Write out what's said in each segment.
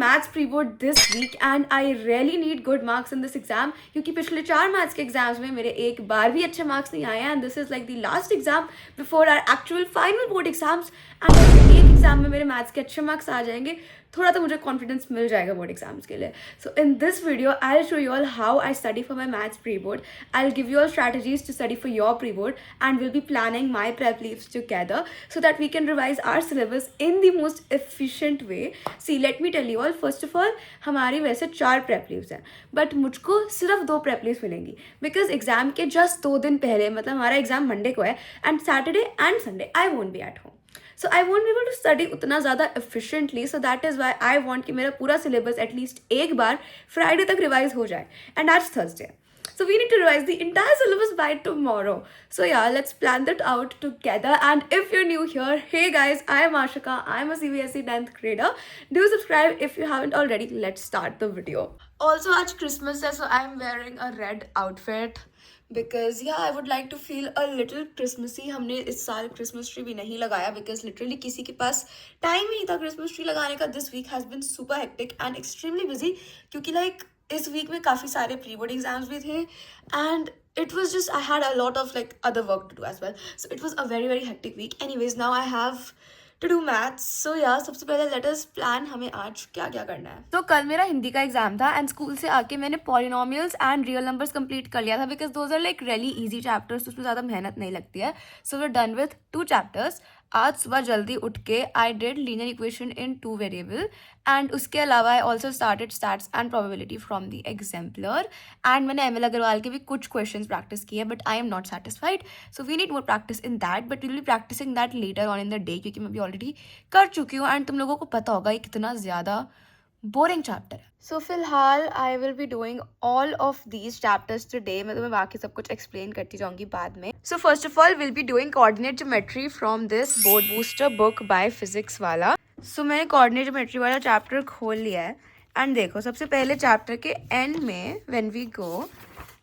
Maths pre board this week and I really need good marks in this exam, क्योंकि पिछले 4 maths के exams में मेरे एक बार भी अच्छे मार्क्स नहीं आए हैं, and this is like the last exam before our actual final board exams. And अगर एक एग्जाम में मेरे मैथ्स के अच्छे मार्क्स आ जाएंगे, थोड़ा तो मुझे कॉन्फिडेंस मिल जाएगा बोर्ड एग्जाम्स के लिए। So in this video I will show you all how I study for my maths pre board. I'll give you all strategies to study for your pre-board, and we'll be planning my prep leaves together so that we can revise our syllabus in the most efficient way. See, let me tell you all, first of all, हमारी वैसे 4 prep leaves हैं, but मुझको सिर्फ 2 prep leaves मिलेंगी, because exam के just 2 दिन पहले, मतलब हमारा एग्जाम मंडे को है, and Saturday and Sunday I won't be at home. So I won't be able to study उतना ज़्यादा efficiently, so that is why I want कि मेरा पूरा सिलेबस एटलीस्ट एक बार फ्राइडे तक रिवाइज हो जाए, एंड आज Thursday. So we need to revise the entire syllabus by tomorrow. So yeah, let's plan that out together. And if you're new here, hey guys, I am Ashika. I'm a CBSE 10th grader. Do subscribe if you haven't already. Let's start the video. Also, आज Christmas है, so I'm wearing a red outfit. Because yeah, I would like to feel a little Christmassy. हमने इस साल Christmas tree भी नहीं लगाया because literally किसी के पास टाइम ही नहीं था Christmas tree लगाने का. This week has been super hectic and extremely busy, क्योंकि like इस वीक में काफ़ी सारे प्री बोर्ड एग्जाम्स भी थे, and it was just I had a lot of like other work to do as well. So it was a very very hectic week. Anyways, now I have to do maths. So यार, सबसे पहले let us plan हमें आज क्या क्या करना है. तो कल मेरा हिंदी का एग्जाम था, एंड स्कूल से आके मैंने polynomials and real numbers complete कर लिया था, because those are like really easy chapters, उसमें ज़्यादा मेहनत नहीं लगती है. So we are done with 2 chapters. आज सुबह जल्दी उठ के I did linear equation in 2 variable, and उसके अलावा I also started stats and probability from the exemplar. And मैंने एम एल अग्रवाल के भी कुछ क्वेश्चंस प्रैक्टिस किए, but I am not satisfied. So we need more practice in that, but will be practising that later on in the day, क्योंकि मैं भी already कर चुकी हूँ, एंड तुम लोगों को पता होगा ये कितना ज़्यादा बोरिंग चैप्टर है. सो फिलहाल आई will be doing all of these chapters today. मैं तुम्हें बाकी सब कुछ एक्सप्लेन करती जाऊंगी बाद में. So first of all will be doing coordinate geometry from this board booster book by physics वाला. सो मैंने कोऑर्डिनेट ज्योमेट्री वाला चैप्टर खोल लिया है, एंड देखो सबसे पहले चैप्टर के एंड में when we go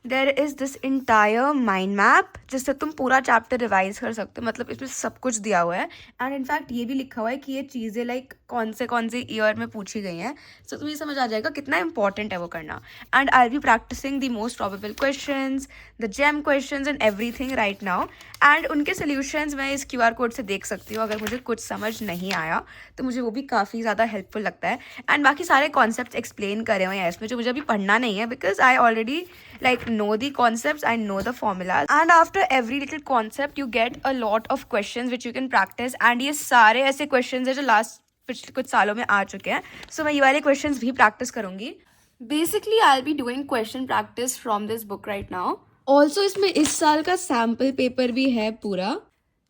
there is this entire mind map, जिससे तुम पूरा चैप्टर रिवाइज कर सकते हो. मतलब इसमें सब कुछ दिया हुआ है, एंड इनफैक्ट ये भी लिखा हुआ है कि ये चीज़ें लाइक कौन से ईयर में पूछी गई हैं. सो तुम्हें समझ आ जाएगा कितना इंपॉर्टेंट है वो करना. And I will be practising the most probable questions, the gem questions and everything right now. And उनके सोल्यूशंस मैं इस QR कोड से देख सकती हूँ. अगर मुझे कुछ समझ नहीं आया तो मुझे वो भी काफ़ी ज़्यादा हेल्पफुल लगता है. एंड बाकी सारे कॉन्सेप्ट्स एक्सप्लेन करे हुए हैं इसमें, जो मुझे अभी पढ़ना नहीं है, because I already like know the concepts, I know the formulas, and after every little concept you get a lot of questions which you can practice. and ये सारे ऐसे questions हैं जो लास्ट पिछले कुछ सालों में आ चुके हैं. so मैं ये वाले questions भी practice करूँगी. basically I'll be doing question practice from this book right now. also इसमें इस साल का sample paper भी है पूरा.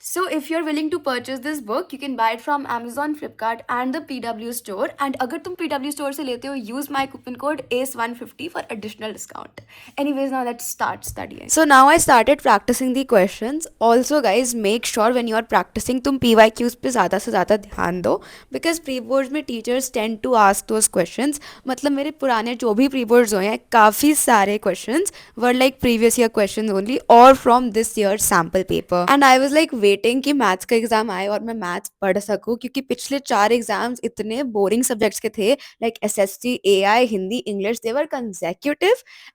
So if you're willing to purchase this book, you can buy it from Amazon, Flipkart and the PW store. And अगर तुम PW store से लेते हो, use my coupon code ACE150 for additional discount. Anyways, now let's start studying. So now I started practicing the questions. Also guys, make sure when you are practicing तुम PYQs पे ज़्यादा से ज़्यादा ध्यान दो, because pre-boards में teachers tend to ask those questions. मतलब मेरे पुराने जो भी pre-boards हुए हैं, काफ़ी सारे questions were like previous year questions only or from this year's sample paper. And I was like waiting कि मैथ्स का एग्जाम आए और मैं मैथ्स पढ़ सकूं, क्योंकि पिछले 4 एग्जाम्स इतने बोरिंग सब्जेक्ट्स के थे, like SST, AI, Hindi, English, they were consecutive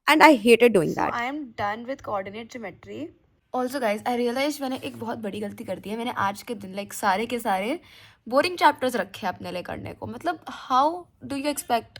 and I hated doing that. I am done with coordinate geometry. Also guys, I realise मैंने एक बहुत बड़ी गलती कर दी है. मैंने आज के दिन लाइक सारे के सारे बोरिंग चैप्टर्स रखे अपने लिए करने को. मतलब how do you expect,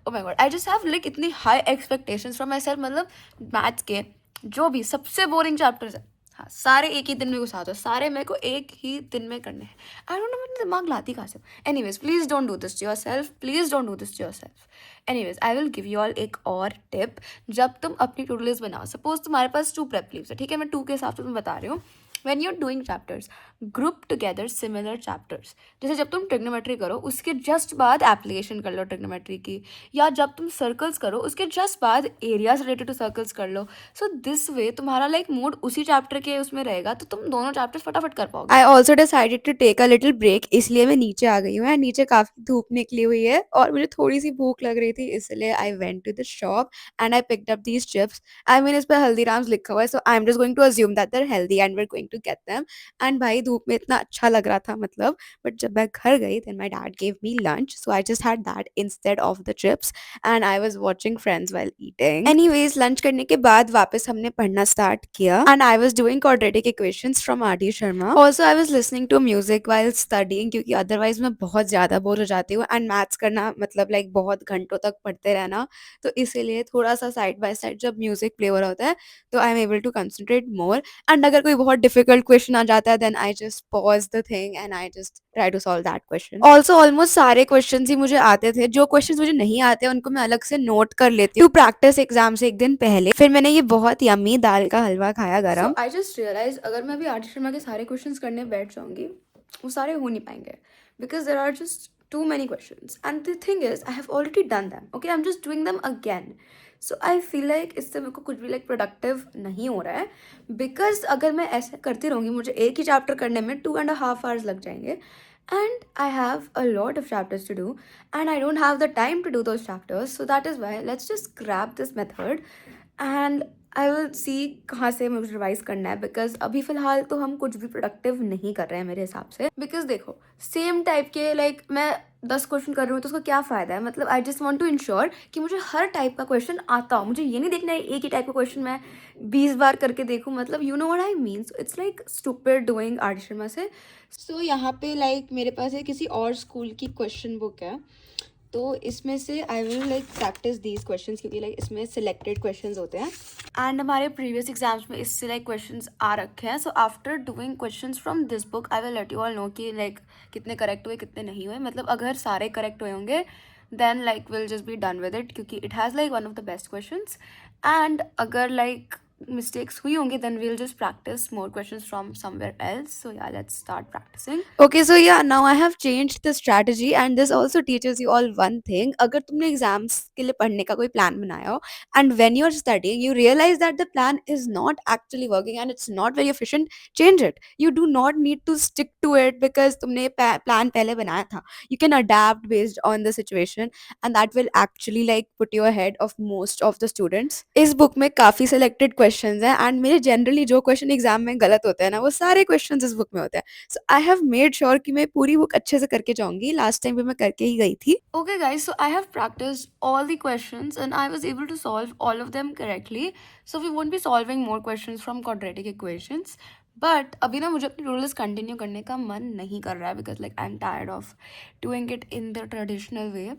oh my god, I just have like इतनी high expectations from myself. मतलब मैथ्स के जो भी सबसे बोरिंग चैप्टर्स है, हाँ, सारे एक ही दिन में घुसा दो, सारे मेरे को एक ही दिन में करने हैं. आई डोंट नो, मेरा दिमाग लाती कहाँ से. Anyways, please don't do this to yourself, please don't do this to yourself. Anyways, I will give you all एक और टिप. जब तुम अपनी टू डू लिस्ट बनाओ, सपोज तुम्हारे पास 2 प्रेप लीव्स है, ठीक है, मैं 2 के हिसाब से तुम्हें बता रही हूँ. when you're doing chapters, group together similar chapters. जैसे जब तुम ट्रिग्नोमेट्री करो उसके जस्ट बाद एप्लीकेशन कर लो ट्रिग्नोमेट्री की, या जब तुम सर्कल्स करो उसके जस्ट बाद एरियाज रिलेटेड टू सर्कल्स कर लो. सो दिस वे तुम्हारा लाइक मूड उसी चैप्टर के उसमें रहेगा, तो तुम दोनों चैप्टर्स फटाफट कर पाओगे. I also decided to take a little break, इसलिए मैं नीचे आ गई हूँ. नीचे काफ़ी धूप निकली हुई है और मुझे थोड़ी सी भूख लग रही थी, इसलिए I went to the shop and I picked up these chips. I mean इस पर हल्दीराम्स लिखा हुआ है, so I am just going to assume that they are healthy and we are going to get them. And भाई धूप में इतना अच्छा लग रहा था मतलब. बट जब मैं घर गई then my dad gave me lunch, so I just had that instead of the chips and I was watching Friends while eating. Anyways, lunch करने के बाद वापस हमने पढ़ना start किया and I was doing quadratic equations from R.D. Sharma. Also, I was listening to music while studying क्योंकि otherwise मैं बहुत ज़्यादा बोर हो जाती हूँ and maths करना मतलब like बहुत घंटों तक पढ़ते रहना, तो इसीलिए थोड़ा सा साइड बाय साइड जब म्यूजिक प्ले हो रहा होता है तो I am able to concentrate more. And अगर कोई बहुत डिफिकल्ट क्वेश्चन आ जाता है then I just pause the thing and I just try to solve that question. Also almost सारे क्वेश्चन ही मुझे आते थे. जो क्वेश्चन मुझे नहीं आते उनको मैं अलग से नोट कर लेती हूँ टू प्रैक्टिस एग्जाम से एक दिन पहले. फिर मैंने ये बहुत यम्मी दाल का हलवा खाया गरम. आई जस्ट रियलाइज अगर मैं अभी आर डी शर्मा के सारे क्वेश्चन करने बैठ जाऊंगी वो सारे हो नहीं पाएंगे because there are just too many questions and the thing is I have already done them. Okay, I'm just doing them again. So I feel like इससे मेरे को कुछ भी like productive नहीं हो रहा है because अगर मैं ऐसे करती रहूँगी मुझे एक ही चैप्टर करने में 2.5 hours लग जाएंगे and I have a lot of chapters to do and I don't have the time to do those chapters. So that is why let's just grab this method and I will see कहाँ से मुझे revise करना है because अभी फ़िलहाल तो हम कुछ भी प्रोडक्टिव नहीं कर रहे हैं मेरे हिसाब से. बिकॉज देखो सेम टाइप के लाइक मैं 10 क्वेश्चन कर रही हूँ तो उसका क्या फ़ायदा है. मतलब I just want to ensure कि मुझे हर टाइप का क्वेश्चन आता हो. मुझे ये नहीं देखना है एक ही टाइप का क्वेश्चन मैं 20 बार करके देखूँ. मतलब you know what I mean. So it's like stupid doing R D Sharma से. सो यहाँ पे लाइक मेरे पास है किसी और स्कूल की क्वेश्चन बुक है तो इसमें से I will like practice these questions क्योंकि लाइक इसमें सिलेक्टेड क्वेश्चंस होते हैं एंड हमारे प्रीवियस एग्जाम्स में इससे लाइक क्वेश्चंस आ रखे हैं. So after doing questions from this book I will let you all know कि लाइक कितने करेक्ट हुए कितने नहीं हुए. मतलब अगर सारे करेक्ट हुए होंगे then like will just be done with it क्योंकि it has like one of the best questions. And अगर लाइक mistakes हुई होंगी then we'll just practice more questions from somewhere else. So yeah, let's start practicing. Okay, so yeah, now I have changed the strategy and this also teaches you all one thing. अगर तुमने exams के लिए पढ़ने का कोई plan बनाया हो and when you're studying you realize that the plan is not actually working and it's not very efficient, change it. You do not need to stick to it because तुमने plan पहले बनाया था. You can adapt based on the situation and that will actually like put you ahead of most of the students. इस book में काफ़ी selected questions हैं and मेरे generally जो क्वेश्चन एग्जाम में गलत होते हैं ना वो सारे क्वेश्चन इस बुक में होते हैं. सो आई हैव मेड श्योर कि मैं पूरी बुक अच्छे से करके जाऊंगी. लास्ट टाइम भी मैं करके ही गई थी. Okay guys, so I have practised all the questions and I was able to solve all of them correctly. So we won't be solving more questions from quadratic equations. But अभी ना मुझे अपनी रूल्स कंटिन्यू करने का मन नहीं कर रहा है because like I am tired of doing it in the traditional way.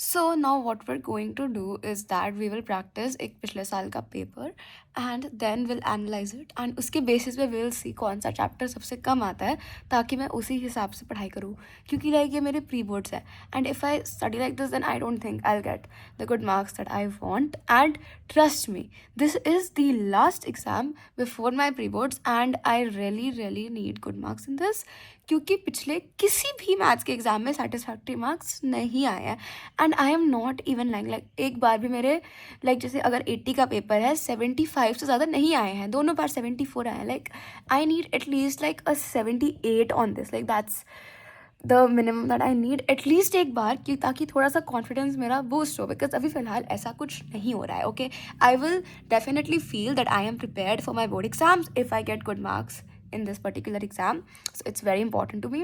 So now what we're going to do is that we will practice एक पिछले साल का paper and then we'll analyze it and उसके basis पे we'll see कौन सा chapter सबसे कम आता है ताकि मैं उसी हिसाब से पढ़ाई करूँ क्योंकि लाइक ये मेरे प्री बोर्ड्स है and if I study like this then I don't think I'll get the good marks that I want. And trust me, this is the last exam before my pre boards and I really need good marks in this क्योंकि पिछले किसी भी maths के exam में satisfactory marks नहीं आए हैं and I am not even like एक बार भी मेरे लाइक जैसे अगर 80 का पेपर है 75 से ज़्यादा नहीं आए हैं. दोनों बार 74 आए हैं. Like I need at least like a 78 on this. Like that's the minimum that I need at least एक बार कि ताकि थोड़ा सा कॉन्फिडेंस मेरा बूस्ट हो बिकॉज अभी फ़िलहाल ऐसा कुछ नहीं हो रहा है. Okay, I will definitely feel that I M prepared for my board exams if I get good marks in this particular exam. So it's very important to me.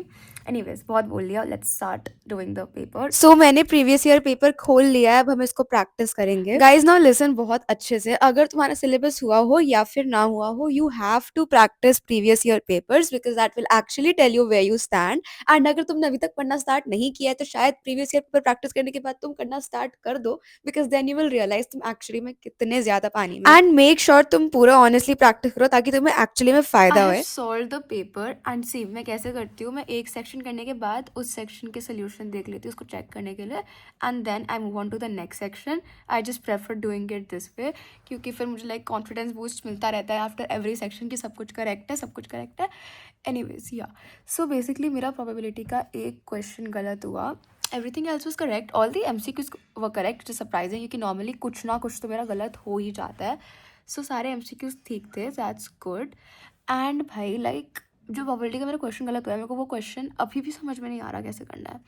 Anyways, बहुत बोल लिया. Let's start doing the paper. So मैंने previous year paper खोल लिया है. अब हम इसको practice करेंगे. Guys now listen बहुत अच्छे से. अगर तुम्हारा syllabus हुआ हो या फिर ना हुआ हो, you have to practice previous year papers because that will actually tell you where you stand. And अगर तुमने अभी तक पढ़ना start नहीं किया है तो शायद previous year paper practice करने के बाद तुम करना start कर दो because then you will realize तुम actually में कितने ज़्यादा पानी में. And make sure तुम पूरा honestly practice करो ताकि तुम्हें actually में फ़ायदा होए. सॉल्व द पेपर एंड सी मैं कैसे करती हूँ. मैं एक सेक्शन करने के बाद उस सेक्शन के सोल्यूशन देख लेती हूँ उसको चेक करने के लिए and then I move on to the next section. I just prefer doing it this way क्योंकि फिर मुझे लाइक कॉन्फिडेंस बूस्ट मिलता रहता है आफ्टर एवरी सेक्शन की सब कुछ करेक्ट है. एनीवेज या सो बेसिकली मेरा प्रोबेबिलिटी का एक क्वेश्चन गलत हुआ. Everything else was correct. All the MCQs were correct. Surprising क्योंकि नॉर्मली कुछ ना कुछ तो मेरा गलत हो ही जाता है. सो सारे MCQs ठीक थे. That's good. एंड भाई लाइक जो प्रोबेबिलिटी का मेरा क्वेश्चन गलत हुआ है मेरे को वो क्वेश्चन अभी भी समझ में नहीं आ रहा कैसे करना है.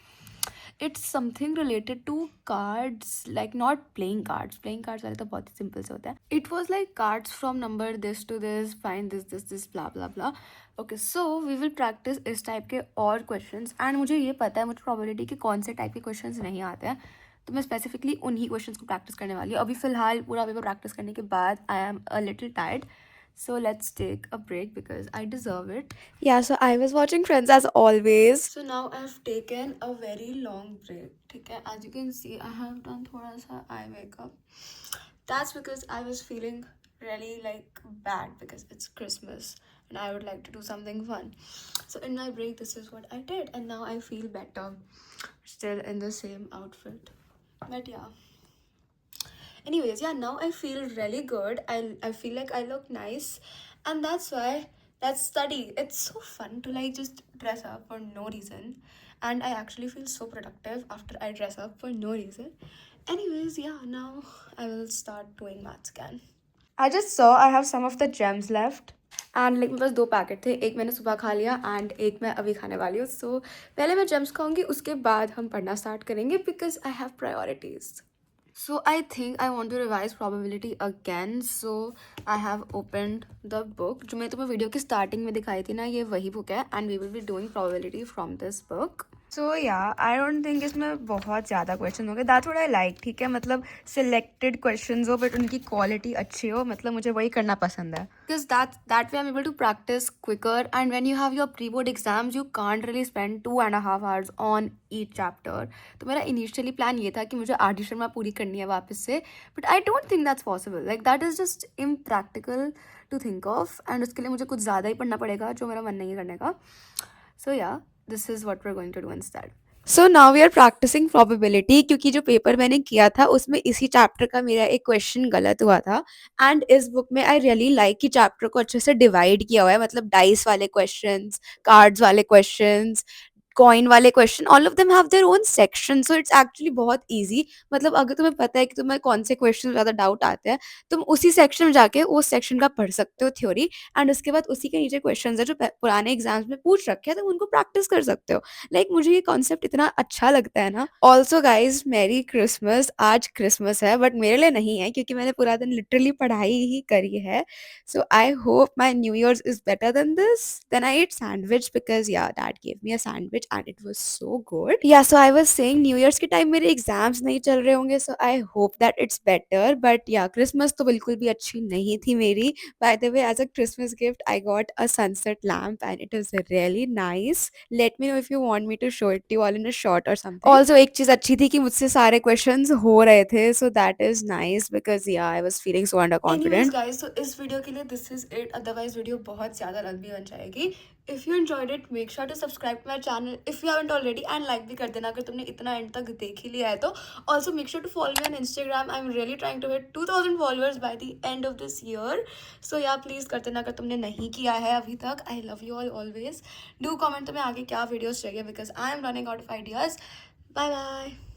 It's something related to cards, like not playing cards. Playing cards वाले तो बहुत ही simple से होता है. It was like cards from number this to this, find this blah blah blah. Okay, so we will practice इस type के और questions, and मुझे ये पता है, मुझे probability के कौन से type के questions नहीं आते हैं, तो मैं specifically उन्हीं questions को practice करने वाली हूँ. अभी फ़िलहाल पूरा पेपर practice करने के बाद I am a little tired. So let's take a break because I deserve it. Yeah, so I was watching Friends as always. So now I've taken a very long break. Okay, as you can see, I have done thoda sa eye makeup. That's because I was feeling really like bad because it's Christmas and I would like to do something fun. So in my break, this is what I did, and now I feel better. Still in the same outfit, but yeah. Anyways, yeah, now I feel really good. I feel like I look nice, and that's why let's study. It's so fun to like just dress up for no reason, and I actually feel so productive after I dress up for no reason. Anyways, yeah, now I will start doing maths again. I just saw I have some of the gems left. And like मेरे पास 2 packet थे, एक मैंने सुबह खा लिया and एक मैं अभी खाने वाली हूँ. सो पहले मैं जेम्स खाऊंगी, उसके बाद हम पढ़ना स्टार्ट करेंगे because I have priorities. So I think I want to revise probability again. So I have opened the book. जो मैं तुम्हें वीडियो की स्टार्टिंग में दिखाई थी ना, ये वही बुक है and we will be doing probability from this book. So yeah, I don't think इसमें बहुत ज़्यादा क्वेश्चन होंगे. That's what I like. ठीक है, मतलब selected questions हो बट उनकी क्वालिटी अच्छी हो, मतलब मुझे वही करना पसंद है. Because that way I'm able to practice quicker, and when you have your pre-board exams, you can't really spend 2.5 hours on each chapter. तो मेरा इनिशियली प्लान ये था कि मुझे आरडी शर्मा पूरी करनी है वापस से, but I don't think that's possible. Like that is just impractical to think of, and उसके लिए मुझे कुछ ज़्यादा ही पढ़ना पड़ेगा जो मेरा मन नहीं है करने का. So yeah this is what we are going to do instead. So now we are practising probability, क्योंकि जो पेपर मैंने किया था उसमें इसी चैप्टर का मेरा एक क्वेश्चन गलत हुआ था. एंड इस बुक में आई रियली लाइक कि चैप्टर को अच्छे से डिवाइड किया हुआ है, मतलब डाइस वाले क्वेश्चंस, कार्ड्स वाले क्वेश्चंस, कॉइन वाले question, all of them have their own section. So it's actually बहुत ईजी. मतलब अगर तुम्हें पता है कि तुम्हें कौन से क्वेश्चन ज़्यादा डाउट आते हैं, तुम उसी सेक्शन में जाके उस सेक्शन का पढ़ सकते हो थ्योरी, एंड उसके बाद उसी के नीचे क्वेश्चन है जो पुराने एग्जाम्स में पूछ रखे हैं, तुम उनको प्रैक्टिस कर सकते हो. लाइक मुझे ये कॉन्सेप्ट इतना अच्छा लगता है ना. ऑल्सो गाइज, मेरी क्रिसमस. आज क्रिसमस है बट मेरे लिए नहीं है, क्योंकि मैंने पूरा दिन लिटरली पढ़ाई ही करी है. So I hope my New Year's is better than this. Then I ate sandwich because yeah, Dad gave me a sandwich and it was so good. Yeah, so I was saying New Year's के time मेरे exams नहीं चल रहे होंगे, so I hope that it's better. But yeah, Christmas तो बिल्कुल भी अच्छी नहीं थी मेरी. By the way, as a Christmas gift, I got a sunset lamp and it was really nice. Let me know if you want me to show it to you all in a short or something. Also एक चीज़ अच्छी थी कि मुझसे सारे questions हो रहे थे, so that is nice because yeah, I was feeling so underconfident. Anyways guys, so इस वीडियो के लिए this is it. Otherwise video बहुत ज़्यादा लंबी बन जाएगी. If you enjoyed it, make sure to subscribe to my channel if you haven't already, and like भी कर देना अगर तुमने इतना एंड तक देख ही लिया है तो. Also make sure to follow me on Instagram. I'm really trying to hit 2000 followers by the end of this year. So yeah, please कर देना अगर तुमने नहीं किया है अभी तक. I love you all always. Do comment तुम्हें आगे क्या वीडियोस चाहिए because I am running out of ideas. Bye bye.